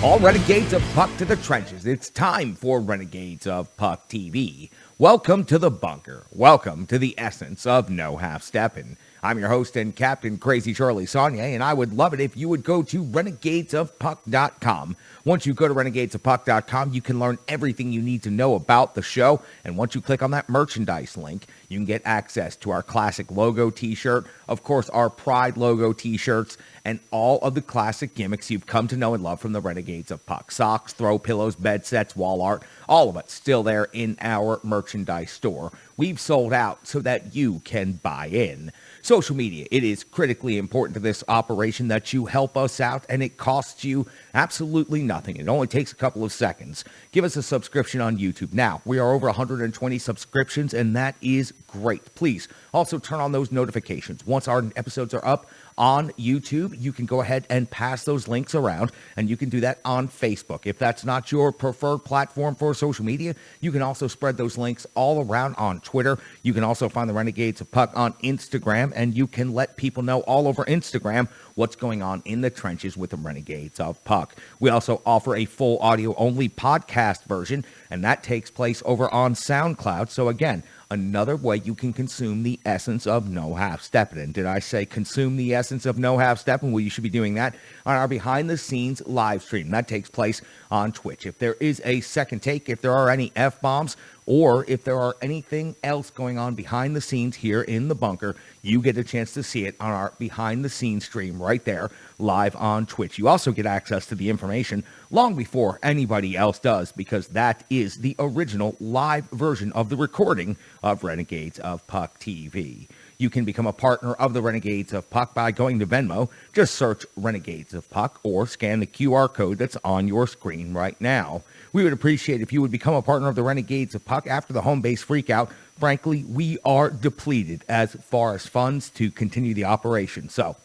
All Renegades of Puck to the trenches. It's time for Renegades of Puck TV. Welcome to the bunker. Welcome to the essence of no half-stepping. I'm your host and captain, Crazy Charlie Saunier, and I would love it if you would go to renegadesofpuck.com. Once you go to renegadesofpuck.com, you can learn everything you need to know about the show, and once you click on that merchandise link, you can get access to our classic logo t-shirt, of course, our Pride logo t-shirts, and all of the classic gimmicks you've come to know and love from the Renegades of Puck. Socks, throw pillows, bed sets, wall art, all of it still there in our merchandise store. We've sold out so that you can buy in. Social media, it is critically important to this operation that you help us out, and it costs you absolutely nothing. It only takes a couple of seconds. Give us a subscription on YouTube. Now, we are over 120 subscriptions, and that is great. Please also turn on those notifications. Once our episodes are up on YouTube, you can go ahead and pass those links around, and you can do that on Facebook. If that's not your preferred platform for social media, you can also spread those links all around on Twitter. You can also find the Renegades of Puck on Instagram, and you can let people know all over Instagram what's going on in the trenches with the Renegades of Puck. We also offer a full audio-only podcast version, and that takes place over on SoundCloud. So again, another way you can consume the essence of no half-stepping. And did I say consume the essence of no half-stepping? Well, you should be doing that on our behind-the-scenes live stream. That takes place on Twitch. If there is a second take, if there are any F-bombs, or if there are anything else going on behind the scenes here in the bunker, you get a chance to see it on our behind-the-scenes stream right there, live on Twitch. You also get access to the information long before anybody else does, because that is the original live version of the recording of Renegades of Puck TV. You can become a partner of the Renegades of Puck by going to Venmo. Just search Renegades of Puck or scan the QR code that's on your screen right now. We would appreciate if you would become a partner of the Renegades of Puck after the home base freakout. Frankly, we are depleted as far as funds to continue the operation. So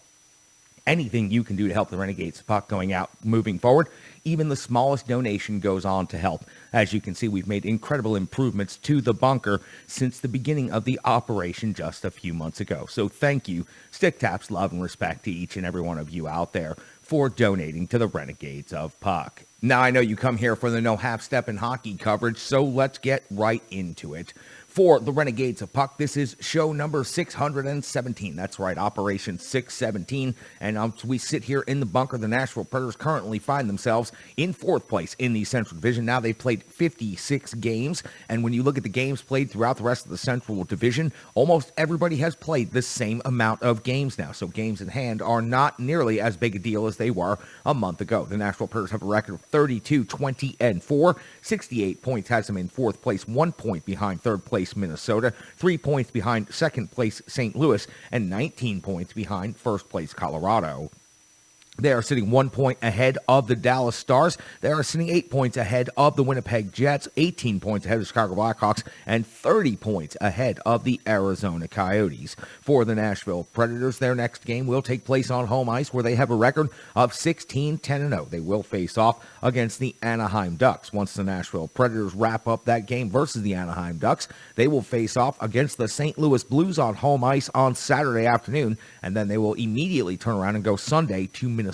anything you can do to help the Renegades of Puck going out moving forward, even the smallest donation goes on to help. As you can see, we've made incredible improvements to the bunker since the beginning of the operation just a few months ago. So thank you, stick taps, love, and respect to each and every one of you out there for donating to the Renegades of Puck. Now, I know you come here for the no half-step in hockey coverage, so let's get right into it. For the Renegades of Puck, this is show number 617. That's right, Operation 617. And we sit here in the bunker. The Nashville Predators currently find themselves in fourth place in the Central Division. Now they've played 56 games. And when you look at the games played throughout the rest of the Central Division, almost everybody has played the same amount of games now. So games in hand are not nearly as big a deal as they were a month ago. The Nashville Predators have a record of 32-20-4. 68 points has them in fourth place, 1 point behind third place Minnesota, 3 points behind second place St. Louis, and 19 points behind first place Colorado. They are sitting 1 point ahead of the Dallas Stars. They are sitting 8 points ahead of the Winnipeg Jets, 18 points ahead of the Chicago Blackhawks, and 30 points ahead of the Arizona Coyotes. For the Nashville Predators, their next game will take place on home ice, where they have a record of 16-10-0. They will face off against the Anaheim Ducks. Once the Nashville Predators wrap up that game versus the Anaheim Ducks, they will face off against the St. Louis Blues on home ice on Saturday afternoon, and then they will immediately turn around and go Sunday to Minnesota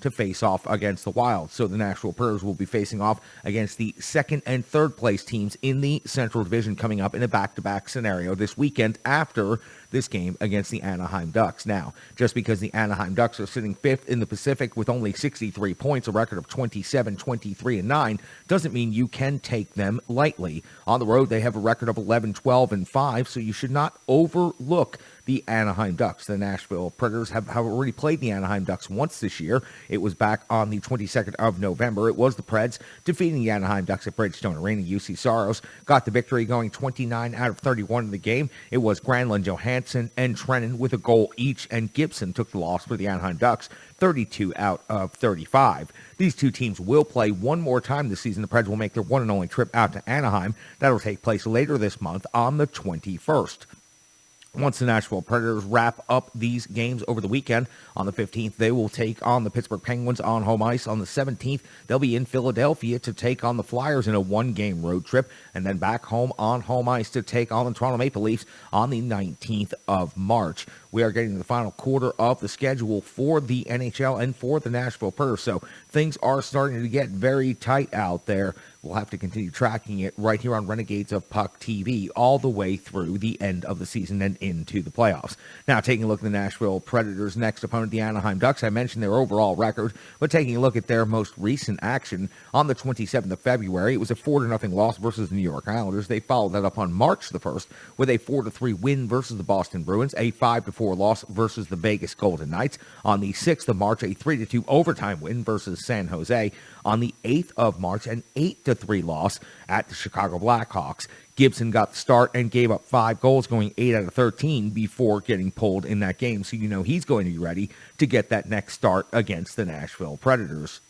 to face off against the Wild. So the Nashville Predators will be facing off against the second and third place teams in the Central Division coming up in a back-to-back scenario this weekend after this game against the Anaheim Ducks. Now, just because the Anaheim Ducks are sitting fifth in the Pacific with only 63 points, a record of 27-23-9, doesn't mean you can take them lightly. On the road, they have a record of 11-12-5, so you should not overlook the Anaheim Ducks. The Nashville Predators have already played the Anaheim Ducks once this year. It was back on the 22nd of November. It was the Preds defeating the Anaheim Ducks at Bridgestone Arena. UC Saros got the victory, going 29 out of 31 in the game. It was Granlund, Johansen, and Trennan with a goal each, and Gibson took the loss for the Anaheim Ducks, 32 out of 35. These two teams will play one more time this season. The Preds will make their one and only trip out to Anaheim. That'll take place later this month on the 21st. Once the Nashville Predators wrap up these games over the weekend, on the 15th, they will take on the Pittsburgh Penguins on home ice. On the 17th, they'll be in Philadelphia to take on the Flyers in a one-game road trip, and then back home on home ice to take on the Toronto Maple Leafs on the 19th of March. We are getting to the final quarter of the schedule for the NHL and for the Nashville Predators, so things are starting to get very tight out there. We'll have to continue tracking it right here on Renegades of Puck TV all the way through the end of the season and into the playoffs. Now, taking a look at the Nashville Predators' next opponent, the Anaheim Ducks. I mentioned their overall record, but taking a look at their most recent action on the 27th of February, it was a 4-0 loss versus the New York Islanders. They followed that up on March the 1st with a 4-3 win versus the Boston Bruins, a 5-4 loss versus the Vegas Golden Knights. On the 6th of March, a 3-2 overtime win versus San Jose. On the 8th of March, an 8-3 loss at the Chicago Blackhawks. Gibson got the start and gave up 5 goals, going 8 out of 13 before getting pulled in that game. So you know he's going to be ready to get that next start against the Nashville Predators.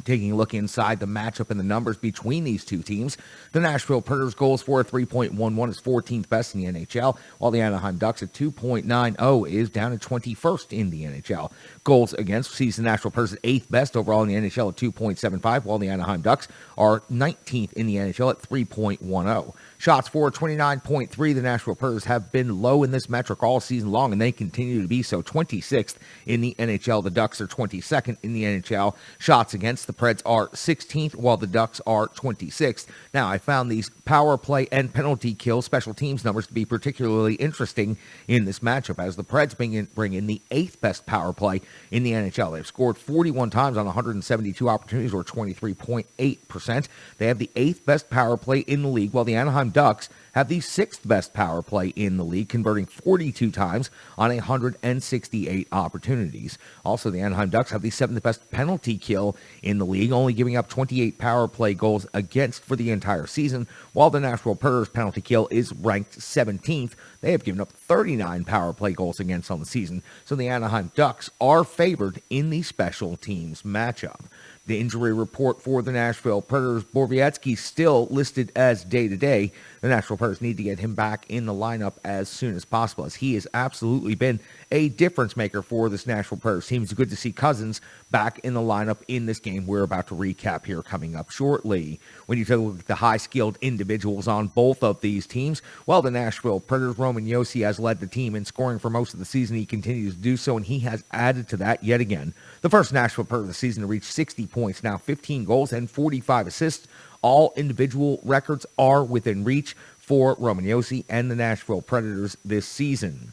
Taking a look inside the matchup and the numbers between these two teams, the Nashville Predators goals for a 3.11 is 14th best in the NHL, while the Anaheim Ducks at 2.90 is down at 21st in the NHL. Goals against sees the Nashville Predators at 8th best overall in the NHL at 2.75, while the Anaheim Ducks are 19th in the NHL at 3.10. Shots for 29.3. The Nashville Predators have been low in this metric all season long, and they continue to be so. 26th in the NHL. The Ducks are 22nd in the NHL. Shots against the Preds are 16th, while the Ducks are 26th. Now, I found these power play and penalty kill special teams numbers to be particularly interesting in this matchup, as the Preds bring in the 8th best power play in the NHL. They've scored 41 times on 172 opportunities, or 23.8%. They have the 8th best power play in the league, while the Anaheim Ducks have the 6th best power play in the league, converting 42 times on 168 opportunities. Also, the Anaheim Ducks have the 7th best penalty kill in the league, only giving up 28 power play goals against for the entire season, while the Nashville Predators penalty kill is ranked 17th. They have given up 39 power play goals against on the season, so the Anaheim Ducks are favored in the special teams matchup. The injury report for the Nashville Predators, Borowiecki still listed as day-to-day. The Nashville Predators need to get him back in the lineup as soon as possible, as he has absolutely been a difference maker for this Nashville Predators team. It's good to see Cousins back in the lineup in this game we're about to recap here coming up shortly. When you take a look at the high-skilled individuals on both of these teams, well, the Nashville Predators, Roman Josi has led the team in scoring for most of the season. He continues to do so, and he has added to that yet again. The first Nashville Predators of the season to reach 60 points, now 15 goals and 45 assists. All individual records are within reach for Roman Josi and the Nashville Predators this season.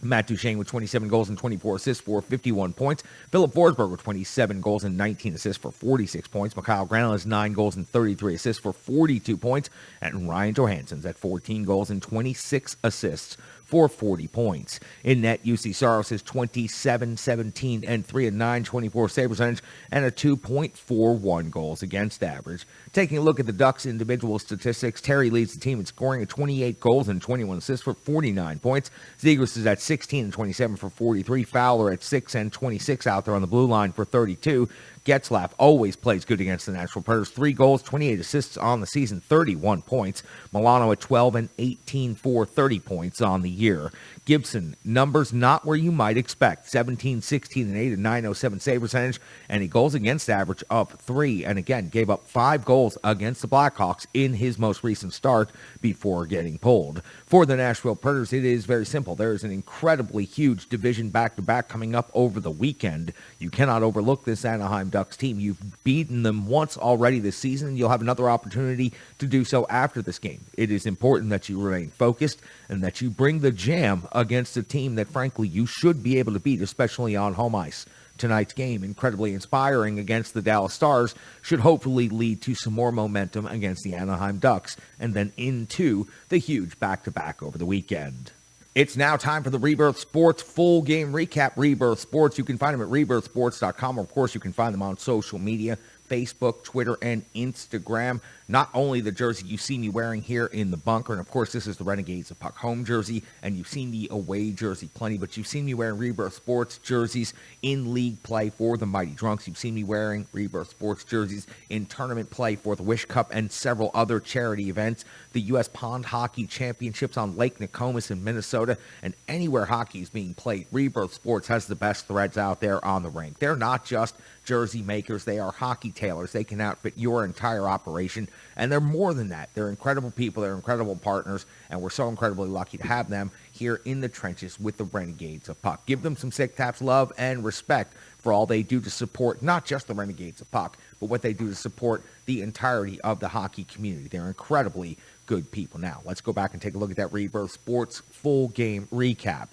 Matt Duchene with 27 goals and 24 assists for 51 points. Philip Forsberg with 27 goals and 19 assists for 46 points. Mikhail Granlund has 9 goals and 33 assists for 42 points. And Ryan Johansen's at 14 goals and 26 assists for 40 points. In net, UC Saros has 27, 17, and 3 and 9, 24 save percentage, and a 2.41 goals against average. Taking a look at the Ducks' individual statistics, Terry leads the team in scoring at 28 goals and 21 assists for 49 points. Zegras is at 16 and 27 for 43. Fowler at 6 and 26 out there on the blue line for 32. Getzlaf always plays good against the Nashville Predators. 3 goals, 28 assists on the season, 31 points. Milano at 12 and 18 for 30 points on the year. Gibson, numbers not where you might expect. 17, 16, and 8, and 907 save percentage, and a goals against average of 3. And again, gave up 5 goals against the Blackhawks in his most recent start before getting pulled. For the Nashville Predators, it is very simple. There is an incredibly huge division back-to-back coming up over the weekend. You cannot overlook this Anaheim Ducks team. You've beaten them once already this season, and you'll have another opportunity to do so after this game. It is important that you remain focused and that you bring the jam against a team that, frankly, you should be able to beat, especially on home ice. Tonight's game, incredibly inspiring against the Dallas Stars, should hopefully lead to some more momentum against the Anaheim Ducks, and then into the huge back-to-back over the weekend. It's now time for the Rebirth Sports full game recap. Rebirth Sports, you can find them at rebirthsports.com. Of course, you can find them on social media. Facebook, Twitter, and Instagram. Not only the jersey you see me wearing here in the bunker, and of course this is the Renegades of Puck home jersey, and you've seen the away jersey plenty, but you've seen me wearing Rebirth Sports jerseys in league play for the Mighty Drunks. You've seen me wearing Rebirth Sports jerseys in tournament play for the Wish Cup and several other charity events, the U.S. Pond Hockey Championships on Lake Nokomis in Minnesota, and anywhere hockey is being played. Rebirth Sports has the best threads out there on the rink. They're not just jersey makers, they are hockey tailors. They can outfit your entire operation, and they're more than that. They're incredible people, they're incredible partners, and we're so incredibly lucky to have them here in the trenches with the Renegades of Puck. Give them some Sick Taps love and respect for all they do to support not just the Renegades of Puck, but what they do to support the entirety of the hockey community. They're incredibly good people. Now, let's go back and take a look at that Rebirth Sports full game recap.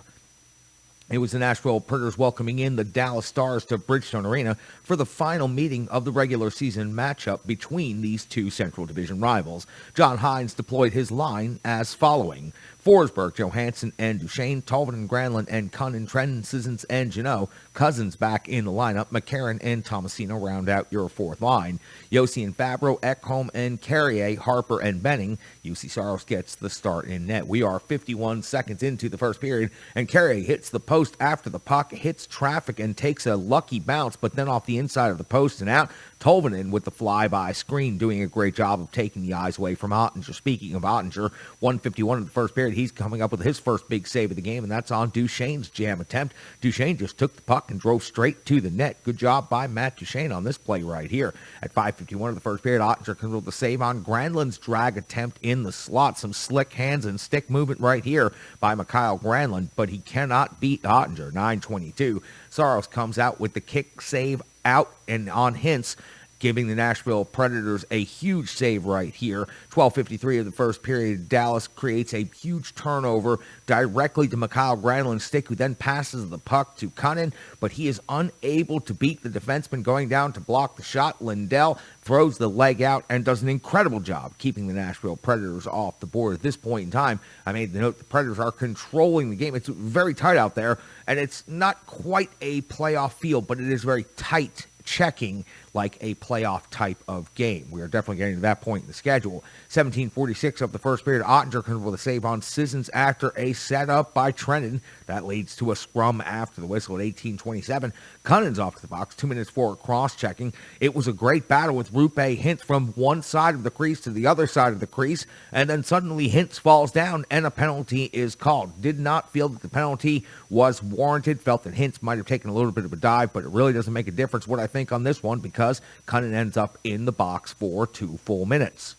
It was the Nashville Predators welcoming in the Dallas Stars to Bridgestone Arena for the final meeting of the regular season matchup between these two Central Division rivals. John Hines deployed his line as following: Forsberg, Johansen, and Duchesne, Tolvanen, Granlund, and Cunnin, Trenton, Sissons, and Jeannot. Cousins back in the lineup. McCarron and Tomasino round out your fourth line. Yossi and Fabro, Ekholm and Carrier, Harper and Benning. UC Saros gets the start in net. We are 51 seconds into the first period, and Carrier hits the post after the puck hits traffic and takes a lucky bounce, but then off the inside of the post and out. Tolvanen with the flyby screen, doing a great job of taking the eyes away from Ottinger. Speaking of Ottinger, 151 in the first period, he's coming up with his first big save of the game, and that's on Duchesne's jam attempt. Duchesne just took the puck and drove straight to the net. Good job by Matt Duchesne on this play right here. At 5:51 of the first period, Ottinger comes with the save on Granlund's drag attempt in the slot. Some slick hands and stick movement right here by Mikhail Granlund, but he cannot beat Ottinger. 9:22. Saros comes out with the kick save out and on Hintz, giving the Nashville Predators a huge save right here. 12:53 of the first period, Dallas creates a huge turnover directly to Mikhail Granlund's stick, who then passes the puck to Cunnin, but he is unable to beat the defenseman going down to block the shot. Lindell throws the leg out and does an incredible job keeping the Nashville Predators off the board. At this point in time, I made the note the Predators are controlling the game. It's very tight out there, and it's not quite a playoff field, but it is very tight, checking like a playoff type of game. We are definitely getting to that point in the schedule. 17:46 of the first period, Ottinger comes with a save on Sissons after a setup by Trenton. That leads to a scrum after the whistle at 18:27. Cunnin's off to the box, 2 minutes for cross-checking. It was a great battle with Rupe Hintz from one side of the crease to the other side of the crease, and then suddenly Hintz falls down and a penalty is called. Did not feel that the penalty was warranted. Felt that Hintz might have taken a little bit of a dive, but it really doesn't make a difference what I think on this one, because Cunnin ends up in the box for 2 full minutes.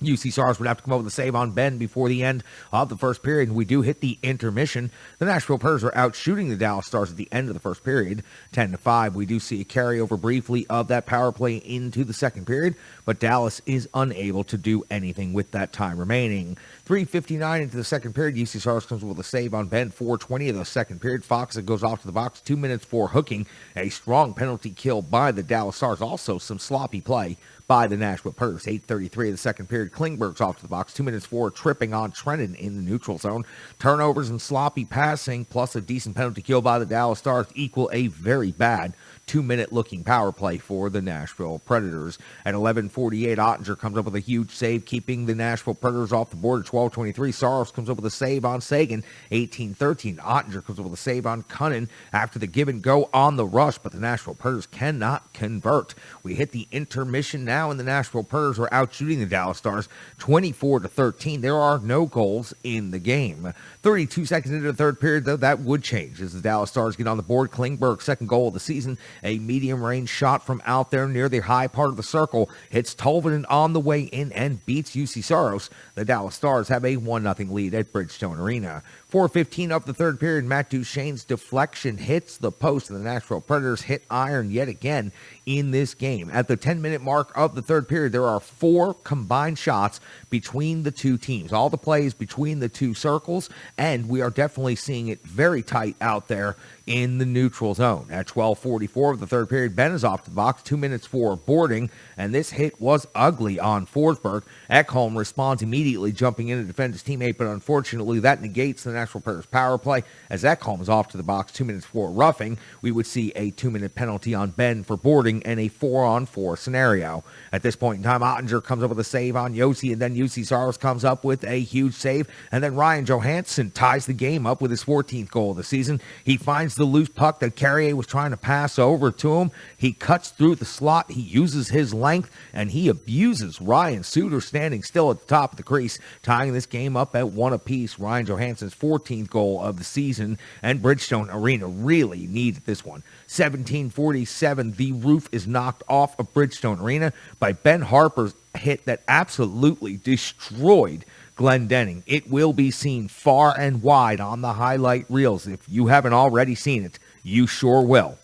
UC Saros would have to come up with a save on Ben before the end of the first period, and we do hit the intermission. The Nashville Predators are out shooting the Dallas Stars at the end of the first period, 10-5. We do see a carryover briefly of that power play into the second period, but Dallas is unable to do anything with that time remaining. 3:59 into the second period, UC Saros comes with a save on Ben. 4:20 of the second period, Fox goes off to the box, 2 minutes for hooking. A strong penalty kill by the Dallas Stars. Also some sloppy play by the Nashville Predators. 8:33 of the second period, Klingberg's off to the box, 2 minutes for tripping on Trenton in the neutral zone. Turnovers and sloppy passing, plus a decent penalty kill by the Dallas Stars, equal a very bad 2-minute looking power play for the Nashville Predators. At 11:48, Ottinger comes up with a huge save, keeping the Nashville Predators off the board. At 12:23, Saros comes up with a save on Sagan. 18:13, Ottinger comes up with a save on Cunnin after the give and go on the rush, but the Nashville Predators cannot convert. We hit the intermission now, and the Nashville Predators are out shooting the Dallas Stars 24-13. There are no goals in the game. 32 seconds into the third period, though, that would change as the Dallas Stars get on the board. Klingberg's second goal of the season, a medium-range shot from out there near the high part of the circle, hits Tolvanen on the way in and beats UC Saros. The Dallas Stars have a 1-0 lead at Bridgestone Arena. 4:15 of the third period, Matt Duchesne's deflection hits the post, and the Nashville Predators hit iron yet again in this game. At the 10-minute mark of the third period, there are 4 combined shots between the two teams. All the plays between the two circles, and we are definitely seeing it very tight out there in the neutral zone. At 12:44 of the third period, Ben is off the box, 2 minutes for boarding, and this hit was ugly on Forsberg. Ekholm responds immediately, jumping in to defend his teammate, but unfortunately that negates the Nashville Predators power play. As that comes off to the box 2 minutes for roughing, we would see a 2-minute penalty on Ben for boarding and a 4-on-4 scenario. At this point in time, Ottinger comes up with a save on Josi, and then UC Saros comes up with a huge save, and then Ryan Johansen ties the game up with his 14th goal of the season. He finds the loose puck that Carrier was trying to pass over to him. He cuts through the slot. He uses his length, and he abuses Ryan Suter standing still at the top of the crease, tying this game up at 1 apiece. Ryan Johansen's 14th goal of the season, and Bridgestone Arena really needed this one. 17:47, the roof is knocked off of Bridgestone Arena by Ben Harper's hit that absolutely destroyed Glendening. It will be seen far and wide on the highlight reels. If you haven't already seen it, you sure will.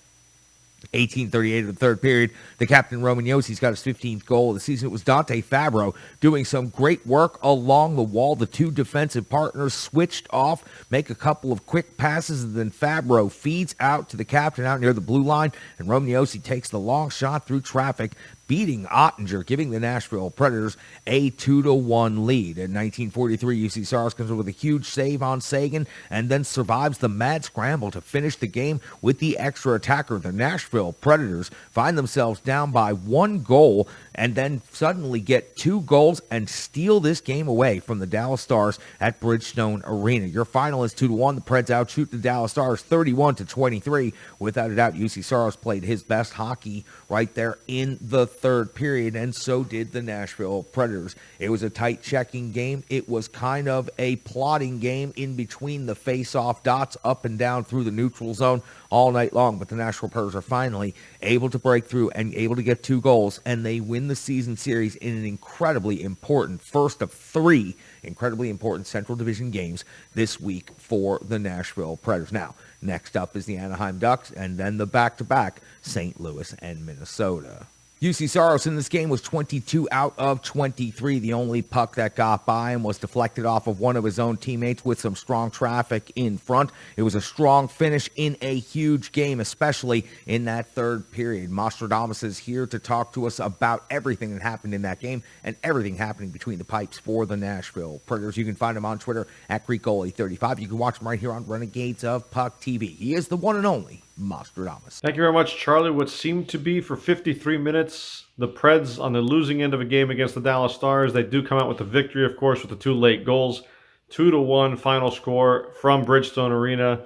18:38 of the third period, the captain Roman Josi's got his 15th goal of the season. It was Dante Fabro doing some great work along the wall. The two defensive partners switched off, make a couple of quick passes, and then Fabro feeds out to the captain out near the blue line, and Roman Josi takes the long shot through traffic, beating Ottinger, giving the Nashville Predators a 2-1 lead. In 1943, UC Saros comes up with a huge save on Sagan and then survives the mad scramble to finish the game with the extra attacker. The Nashville Predators find themselves down by 1 goal and then suddenly get 2 goals and steal this game away from the Dallas Stars at Bridgestone Arena. Your final is 2-1. The Preds outshoot the Dallas Stars 31-23. Without a doubt, UC Saros played his best hockey right there in the third period, and so did the Nashville Predators. It was a tight checking game. It was kind of a plotting game in between the face-off dots, up and down through the neutral zone all night long, but the Nashville Predators are finally able to break through and able to get 2 goals, and they win the season series in an incredibly important first of 3 incredibly important Central Division games this week for the Nashville Predators. Now, next up is the Anaheim Ducks, and then the back-to-back St. Louis and Minnesota. UC Saros in this game was 22 out of 23. The only puck that got by him was deflected off of one of his own teammates with some strong traffic in front. It was a strong finish in a huge game, especially in that third period. Nostradamus is here to talk to us about everything that happened in that game and everything happening between the pipes for the Nashville Predators. You can find him on Twitter at GreekGoalie35. You can watch him right here on Renegades of Puck TV. He is the one and only Nostradamus. Thank you very much, Charlie. What seemed to be for 53 minutes, the Preds on the losing end of a game against the Dallas Stars. They do come out with the victory, of course, with the 2 late goals. 2-1 final score from Bridgestone Arena.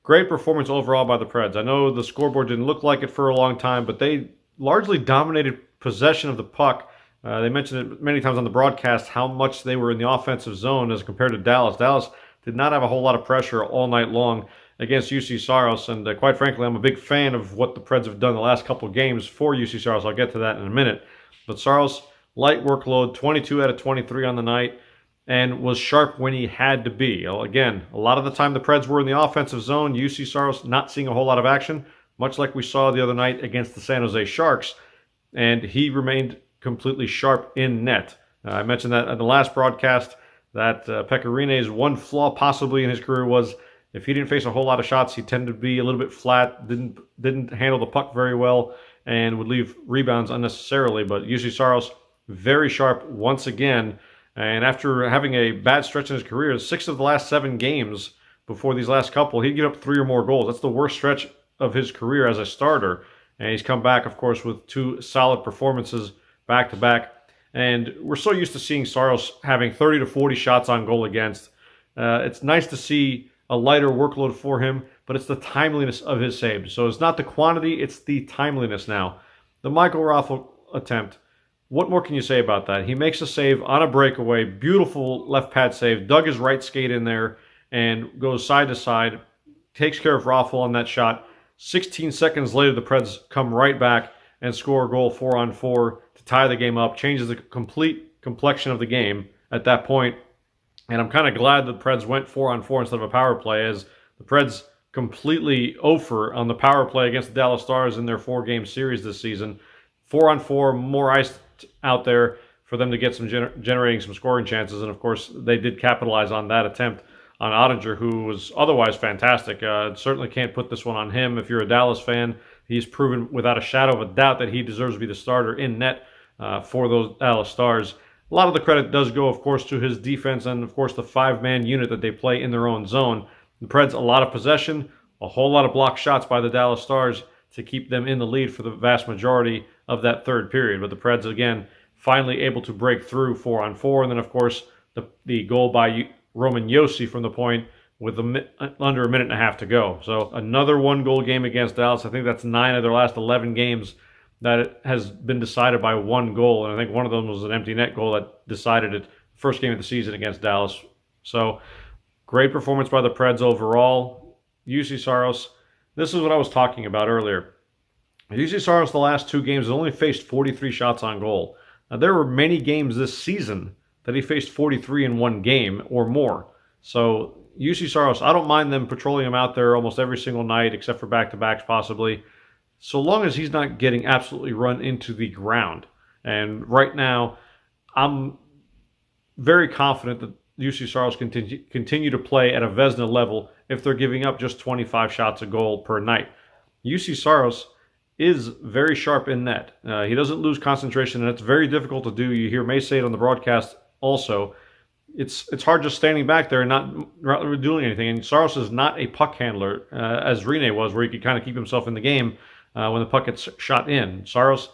Great performance overall by the Preds. I know the scoreboard didn't look like it for a long time, but they largely dominated possession of the puck. They mentioned it many times on the broadcast how much they were in the offensive zone as compared to Dallas. Dallas did not have a whole lot of pressure all night long against UC Saros, and quite frankly, I'm a big fan of what the Preds have done the last couple of games for UC Saros. I'll get to that in a minute. But Saros, light workload, 22 out of 23 on the night, and was sharp when he had to be. Again, a lot of the time the Preds were in the offensive zone. UC Saros not seeing a whole lot of action, much like we saw the other night against the San Jose Sharks, and he remained completely sharp in net. I mentioned that at the last broadcast that Pekka Rinne's one flaw possibly in his career was if he didn't face a whole lot of shots, he tended to be a little bit flat, didn't handle the puck very well, and would leave rebounds unnecessarily. But UC Saros, very sharp once again. And after having a bad stretch in his career, 6 of the last 7 games before these last couple, he'd get up 3 or more goals. That's the worst stretch of his career as a starter. And he's come back, of course, with 2 solid performances back-to-back. And we're so used to seeing Saros having 30 to 40 shots on goal against. It's nice to see a lighter workload for him, but it's the timeliness of his saves. So it's not the quantity, it's the timeliness now. The Michael Raffle attempt, what more can you say about that? He makes a save on a breakaway, beautiful left pad save, dug his right skate in there, and goes side to side, takes care of Raffle on that shot. 16 seconds later, the Preds come right back and score a goal 4-on-4 to tie the game up, changes the complete complexion of the game at that point. And I'm kind of glad the Preds went 4-on-4 instead of a power play, as the Preds completely over on the power play against the Dallas Stars in their 4-game series this season. 4-on-4, more ice out there for them to get some generating some scoring chances. And, of course, they did capitalize on that attempt on Ottinger, who was otherwise fantastic. Certainly can't put this one on him. If you're a Dallas fan, he's proven without a shadow of a doubt that he deserves to be the starter in net for those Dallas Stars. A lot of the credit does go, of course, to his defense and, of course, the 5-man unit that they play in their own zone. The Preds, a lot of possession, a whole lot of blocked shots by the Dallas Stars to keep them in the lead for the vast majority of that third period. But the Preds, again, finally able to break through 4-on-4. And then, of course, the goal by Roman Josi from the point with under a minute and a half to go. So another one-goal game against Dallas. I think that's 9 of their last 11 games that it has been decided by one goal. And I think one of them was an empty net goal that decided it first game of the season against Dallas. So great performance by the Preds overall. UC Saros, this is what I was talking about earlier. UC Saros, the last 2 games, has only faced 43 shots on goal. Now, there were many games this season that he faced 43 in one game or more. So UC Saros, I don't mind them patrolling him out there almost every single night, except for back-to-backs possibly, so long as he's not getting absolutely run into the ground. And right now, I'm very confident that UC Saros continue to play at a Vezina level if they're giving up just 25 shots a goal per night. UC Saros is very sharp in net. He doesn't lose concentration, and it's very difficult to do. You hear May say it on the broadcast also. It's hard just standing back there and not doing anything. And Saros is not a puck handler, as Rene was, where he could kind of keep himself in the game when the puck gets shot in. Saros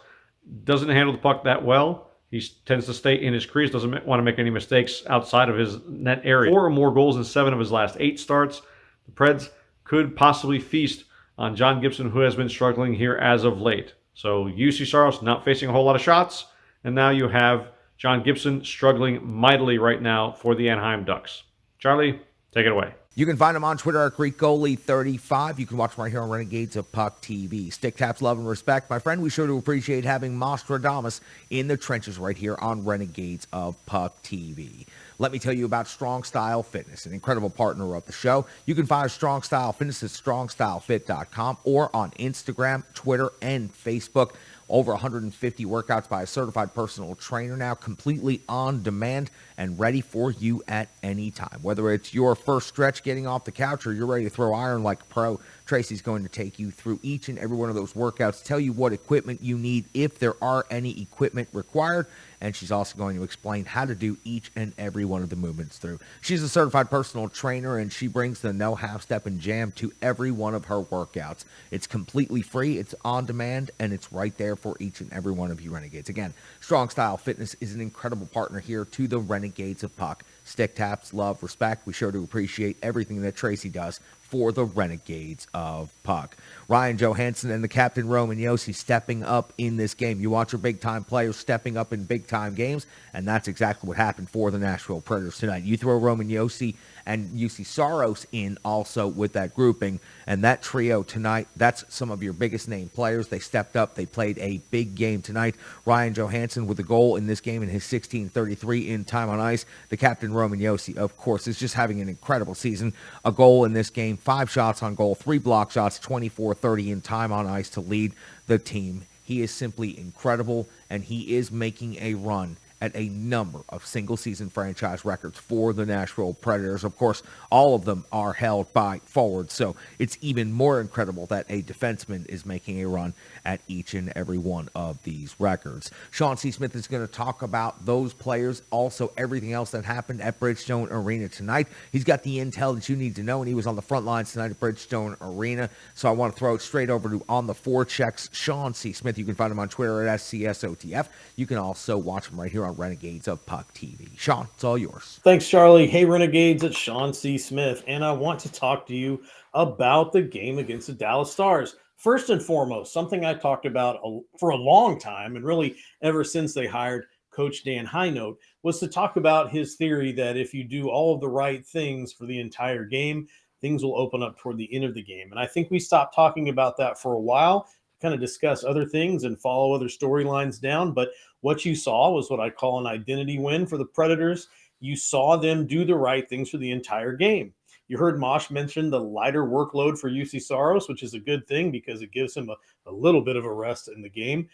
doesn't handle the puck that well. He tends to stay in his crease, doesn't want to make any mistakes outside of his net area. 4 or more goals in 7 of his last 8 starts. The Preds could possibly feast on John Gibson, who has been struggling here as of late. So UC Saros not facing a whole lot of shots, and now you have John Gibson struggling mightily right now for the Anaheim Ducks. Charlie, take it away. You can find him on Twitter at GreekGoalie35. You can watch him right here on Renegades of Puck TV. Stick taps, love, and respect. My friend, we sure do appreciate having Nostradamus in the trenches right here on Renegades of Puck TV. Let me tell you about Strong Style Fitness, an incredible partner of the show. You can find Strong Style Fitness at StrongStyleFit.com or on Instagram, Twitter, and Facebook. Over 150 workouts by a certified personal trainer now, completely on demand and ready for you at any time. Whether it's your first stretch getting off the couch or you're ready to throw iron like a pro, Tracy's going to take you through each and every one of those workouts, tell you what equipment you need if there are any equipment required, and she's also going to explain how to do each and every one of the movements through. She's a certified personal trainer, and she brings the no half-step and jam to every one of her workouts. It's completely free, it's on demand, and it's right there for each and every one of you Renegades. Again, Strong Style Fitness is an incredible partner here to the Renegades of Puck. Stick taps, love, respect. We sure do appreciate everything that Tracy does for the Renegades of Puck. Ryan Johansen and the Captain Roman Josi stepping up in this game. You want your big-time players stepping up in big-time games, and that's exactly what happened for the Nashville Predators tonight. You throw Roman Josi and UC Saros in also with that grouping, and that trio tonight, that's some of your biggest name players. They stepped up. They played a big game tonight. Ryan Johansen with a goal in this game in his 16:33 in time on ice. The Captain Roman Josi, of course, is just having an incredible season. A goal in this game, 5 shots on goal, 3 block shots, 24-30 in time on ice to lead the team. He is simply incredible, and he is making a run at a number of single-season franchise records for the Nashville Predators. Of course, all of them are held by forwards, so it's even more incredible that a defenseman is making a run at each and every one of these records. Sean C. Smith is going to talk about those players, also everything else that happened at Bridgestone Arena tonight. He's got the intel that you need to know, and he was on the front lines tonight at Bridgestone Arena, so I want to throw it straight over to On the Forechecks, Sean C. Smith. You can find him on Twitter at SCSOTF. You can also watch him right here on Renegades of Puck TV. Sean, it's all yours. Thanks, Charlie. Hey, Renegades, it's Sean C. Smith, and I want to talk to you about the game against the Dallas Stars. First and foremost, something I talked about for a long time, and really ever since they hired Coach Dan Highnote, was to talk about his theory that if you do all of the right things for the entire game, things will open up toward the end of the game. And I think we stopped talking about that for a while, kind of discuss other things and follow other storylines down. But what you saw was what I call an identity win for the Predators. You saw them do the right things for the entire game. You heard Mosh mention the lighter workload for UC Saros, which is a good thing because it gives him a little bit of a rest in the game,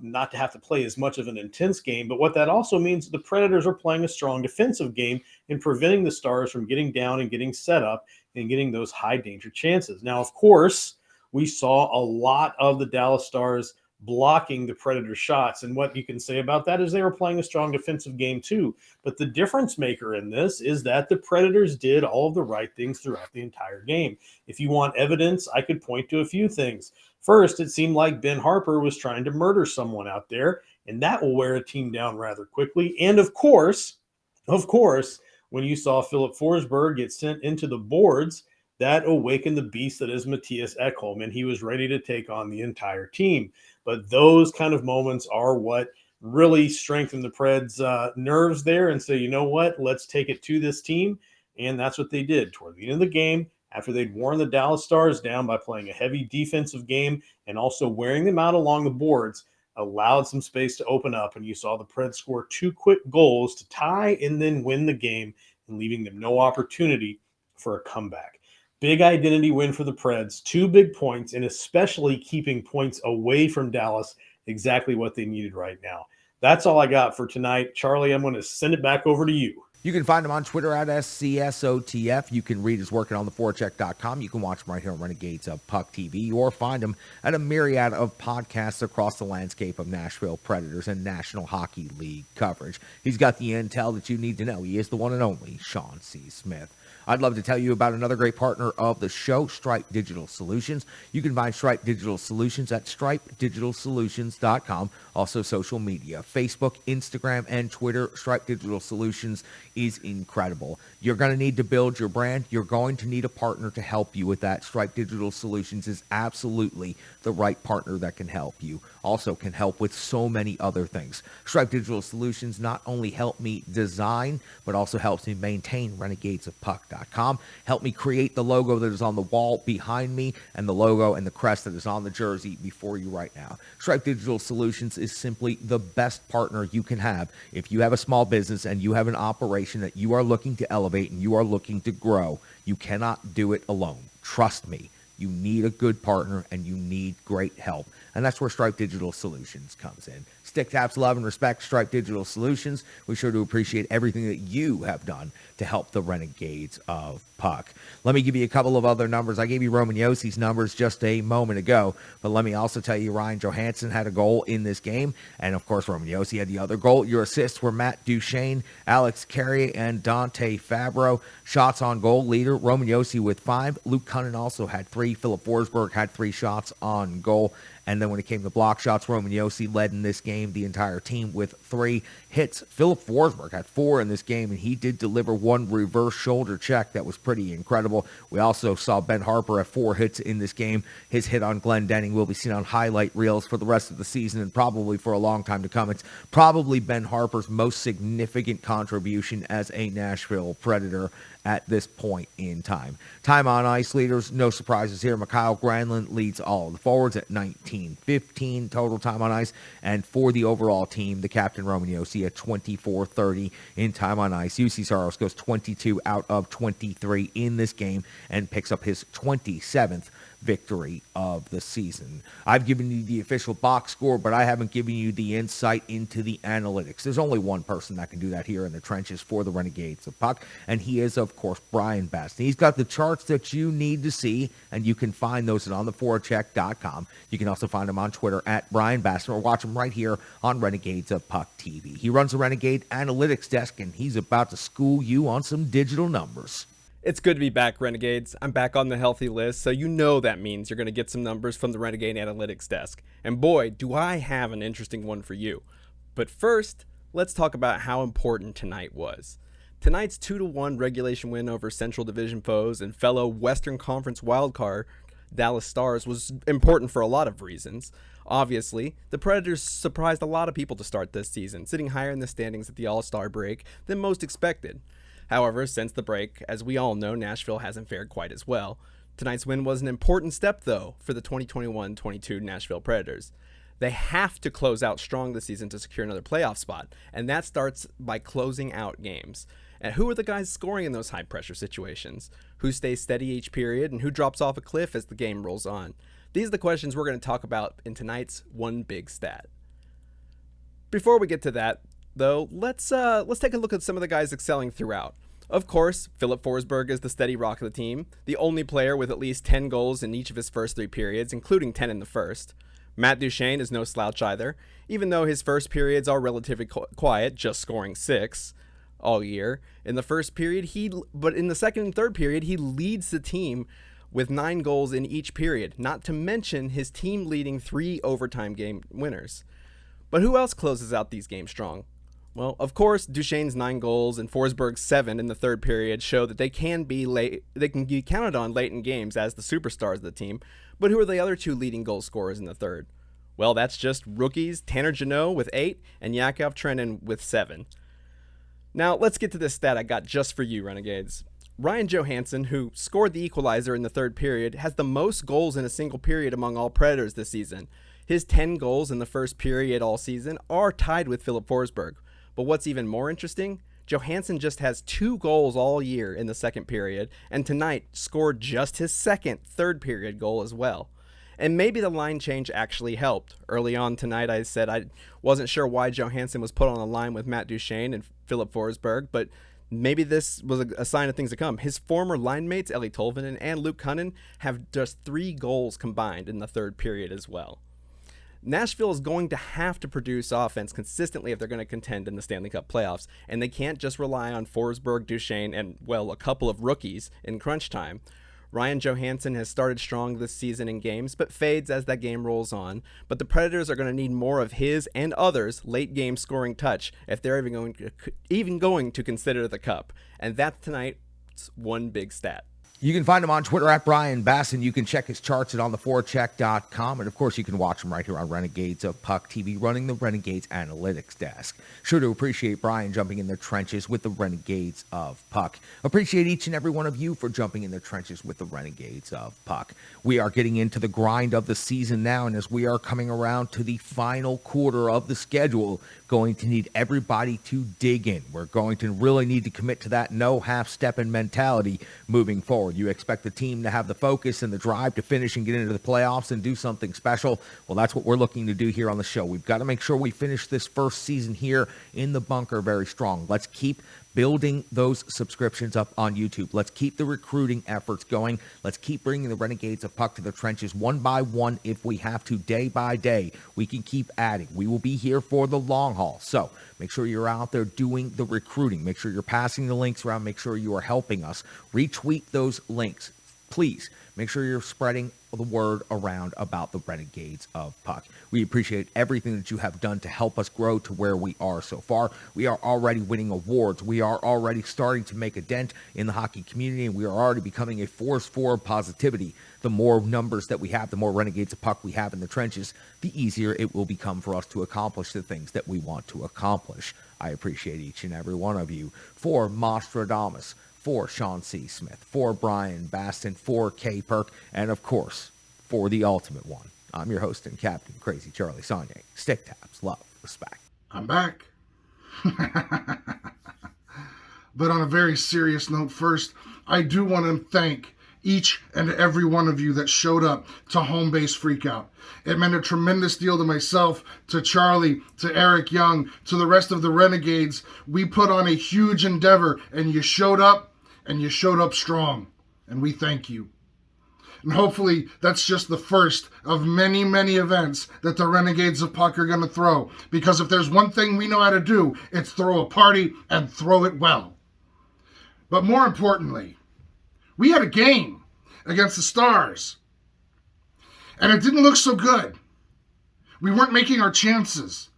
not to have to play as much of an intense game. But what that also means, the Predators are playing a strong defensive game in preventing the Stars from getting down and getting set up and getting those high danger chances. Now, of course, we saw a lot of the Dallas Stars blocking the Predators' shots. And what you can say about that is they were playing a strong defensive game too. But the difference maker in this is that the Predators did all of the right things throughout the entire game. If you want evidence, I could point to a few things. First, it seemed like Ben Harpur was trying to murder someone out there, and that will wear a team down rather quickly. And of course, when you saw Philip Forsberg get sent into the boards, that awakened the beast that is Matthias Ekholm, and he was ready to take on the entire team. But those kind of moments are what really strengthen the Preds' nerves there and say, you know what, let's take it to this team. And that's what they did toward the end of the game, after they'd worn the Dallas Stars down by playing a heavy defensive game and also wearing them out along the boards, allowed some space to open up. And you saw the Preds score 2 quick goals to tie and then win the game, and leaving them no opportunity for a comeback. Big identity win for the Preds, 2 big points, and especially keeping points away from Dallas, exactly what they needed right now. That's all I got for tonight. Charlie, I'm going to send it back over to you. You can find him on Twitter at SCSOTF. You can read his work on theforecheck.com. You can watch him right here on Renegades of Puck TV, or find him at a myriad of podcasts across the landscape of Nashville Predators and National Hockey League coverage. He's got the intel that you need to know. He is the one and only Sean C. Smith. I'd love to tell you about another great partner of the show, Stripe Digital Solutions. You can find Stripe Digital Solutions at stripedigitalsolutions.com. Also social media, Facebook, Instagram, and Twitter. Stripe Digital Solutions is incredible. You're going to need to build your brand. You're going to need a partner to help you with that. Stripe Digital Solutions is absolutely the right partner that can help you. Also can help with so many other things. Stripe Digital Solutions not only help me design, but also helps me maintain renegadesofpuck.com. Help me create the logo that is on the wall behind me, and the logo and the crest that is on the jersey before you right now. Stripe Digital Solutions is simply the best partner you can have if you have a small business and you have an operation that you are looking to elevate and you are looking to grow. You cannot do it alone. Trust me. You need a good partner, and you need great help. And that's where Stripe Digital Solutions comes in. Stick taps, love, and respect Stripe Digital Solutions. We sure do appreciate everything that you have done to help the Renegades of Puck. Let me give you a couple of other numbers. I gave you Roman Yossi's numbers just a moment ago, but let me also tell you Ryan Johansen had a goal in this game, and of course Roman Josi had the other goal. Your assists were Matt Duchene, Alex Carrier, and Dante Fabro. Shots on goal leader, Roman Josi with 5. Luke Cunnin also had 3. Philip Forsberg had 3 shots on goal. And then when it came to block shots, Roman Josi led in this game, the entire team with 3 hits. Philip Forsberg had 4 in this game, and he did deliver 1 reverse shoulder check that was pretty incredible. We also saw Ben Harpur have 4 hits in this game. His hit on Glenn Denning will be seen on highlight reels for the rest of the season and probably for a long time to come. It's probably Ben Harpur's most significant contribution as a Nashville Predator at this point in time. Time on ice leaders, no surprises here. Mikhail Granlund leads all of the forwards at 19-15 total time on ice. And for the overall team, the captain Roman Josi at 24-30 in time on ice. UC Saros goes 22 out of 23 in this game and picks up his 27th victory of the season. I've given you the official box score, but I haven't given you the insight into the analytics. There's only one person that can do that here in the trenches for the Renegades of Puck, and he is, of course, Brian Baston. He's got the charts that you need to see, and you can find those at ontheforecheck.com. You can also find him on Twitter at Brian Baston, or watch him right here on Renegades of Puck TV. He runs the Renegade Analytics desk, and he's about to school you on some digital numbers. It's good to be back, Renegades. I'm back on the healthy list, so you know that means you're going to get some numbers from the Renegade Analytics desk. And boy, do I have an interesting one for you. But first, let's talk about how important tonight was. Tonight's 2-1 regulation win over Central Division foes and fellow Western Conference wildcard Dallas Stars was important for a lot of reasons. Obviously, the Predators surprised a lot of people to start this season, sitting higher in the standings at the All-Star break than most expected. However, since the break, as we all know, Nashville hasn't fared quite as well. Tonight's win was an important step, though, for the 2021-22 Nashville Predators. They have to close out strong this season to secure another playoff spot, and that starts by closing out games. And who are the guys scoring in those high-pressure situations? Who stays steady each period, and who drops off a cliff as the game rolls on? These are the questions we're going to talk about in tonight's One Big Stat. Before we get to that, though, let's take a look at some of the guys excelling throughout. Of course, Philip Forsberg is the steady rock of the team, the only player with at least 10 goals in each of his first 3 periods, including 10 in the first. Matt Duchene is no slouch either, even though his first periods are relatively quiet, just scoring 6 all year. In the first period, but in the second and third period, he leads the team with 9 goals in each period, not to mention his team leading 3 overtime game winners. But who else closes out these games strong? Well, of course, Duchene's 9 goals and Forsberg's 7 in the third period show that they can be counted on late in games as the superstars of the team. But who are the other 2 leading goal scorers in the third? Well, that's just rookies Tanner Jeannot with 8 and Yakov Trenin with 7. Now, let's get to this stat I got just for you, Renegades. Ryan Johansen, who scored the equalizer in the third period, has the most goals in a single period among all Predators this season. His 10 goals in the first period all season are tied with Philip Forsberg. But what's even more interesting, Johansen just has 2 goals all year in the second period, and tonight scored just his second third period goal as well. And maybe the line change actually helped. Early on tonight, I said I wasn't sure why Johansen was put on a line with Matt Duchene and Philip Forsberg, but maybe this was a sign of things to come. His former line mates, Eli Tolvanen and Luke Kunin, have just 3 goals combined in the third period as well. Nashville is going to have to produce offense consistently if they're going to contend in the Stanley Cup playoffs, and they can't just rely on Forsberg, Duchene, and, well, a couple of rookies in crunch time. Ryan Johansen has started strong this season in games, but fades as that game rolls on. But the Predators are going to need more of his and others' late-game scoring touch if they're even going to consider the Cup. And that's tonight's one big stat. You can find him on Twitter at Brian Bass, and you can check his charts at ontheforecheck.com. And, of course, you can watch him right here on Renegades of Puck TV, running the Renegades Analytics desk. Sure to appreciate Brian jumping in the trenches with the Renegades of Puck. Appreciate each and every one of you for jumping in the trenches with the Renegades of Puck. We are getting into the grind of the season now, and as we are coming around to the final quarter of the schedule, going to need everybody to dig in. We're going to really need to commit to that no half-stepping mentality moving forward. You expect the team to have the focus and the drive to finish and get into the playoffs and do something special. Well, that's what we're looking to do here on the show. We've got to make sure we finish this first season here in the bunker very strong. Let's keep building those subscriptions up on YouTube. Let's keep the recruiting efforts going. Let's keep bringing the Renegades of Puck to the trenches one by one if we have to, day by day. We can keep adding. We will be here for the long haul. So make sure you're out there doing the recruiting. Make sure you're passing the links around. Make sure you are helping us. Retweet those links. Please make sure you're spreading the word around about the Renegades of Puck. We appreciate everything that you have done to help us grow to where we are so far. We are already winning awards. We are already starting to make a dent in the hockey community, and we are already becoming a force for positivity. The more numbers that we have, the more Renegades of Puck we have in the trenches, the easier it will become for us to accomplish the things that we want to accomplish. I appreciate each and every one of you. For Mostradamus, for Sean C. Smith, for Brian Baston, for K. Perk, and of course, for the ultimate one. I'm your host and captain, Crazy Charlie Saunier. Stick taps, love, respect. I'm back. But on a very serious note first, I do want to thank each and every one of you that showed up to Home Base Freakout. It meant a tremendous deal to myself, to Charlie, to Eric Young, to the rest of the Renegades. We put on a huge endeavor, and you showed up, and you showed up strong, and we thank you. And hopefully that's just the first of many, many events that the Renegades of Puck are going to throw. Because if there's one thing we know how to do, it's throw a party and throw it well. But more importantly, we had a game against the Stars, and it didn't look so good. We weren't making our chances.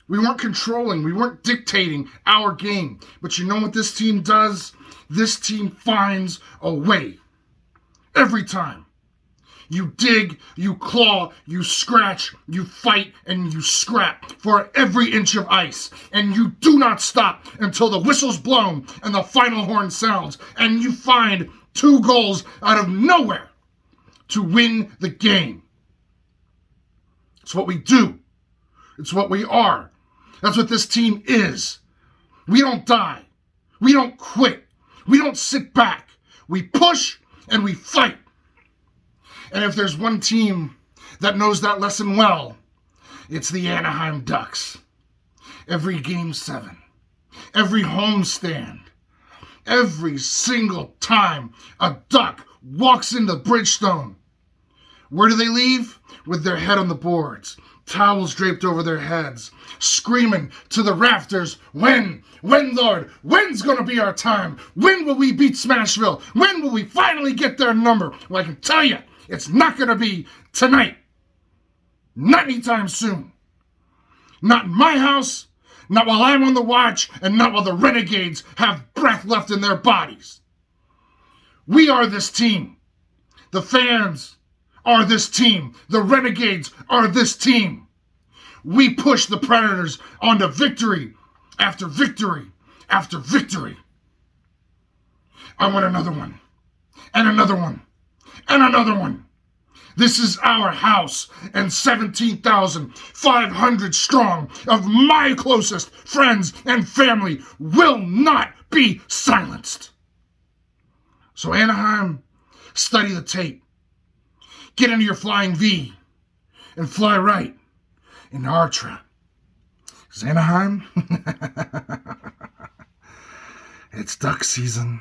We weren't controlling. We weren't dictating our game. But you know what this team does? This team finds a way. Every time. You dig, you claw, you scratch, you fight, and you scrap for every inch of ice. And you do not stop until the whistle's blown and the final horn sounds. And you find 2 goals out of nowhere to win the game. It's what we do. It's what we are. That's what this team is. We don't die. We don't quit. We don't sit back. We push and we fight. And if there's one team that knows that lesson well, it's the Anaheim Ducks. Every Game 7, every homestand, every single time a Duck walks into Bridgestone, Where do they leave? With their head on the boards, towels draped over their heads, screaming to the rafters, when, Lord, when's gonna be our time? When will we beat Smashville? When will we finally get their number? Well, I can tell you, it's not gonna be tonight. Not anytime soon. Not in my house, not while I'm on the watch, and not while the Renegades have breath left in their bodies. We are this team. The fans are this team. The Renegades are this team. We push the Predators on to victory after victory after victory. I want another one, and another one, and another one. This is our house, and 17,500 strong of my closest friends and family will not be silenced. So Anaheim, study the tape. Get into your flying V and fly right into our trap. Because Anaheim, it's duck season.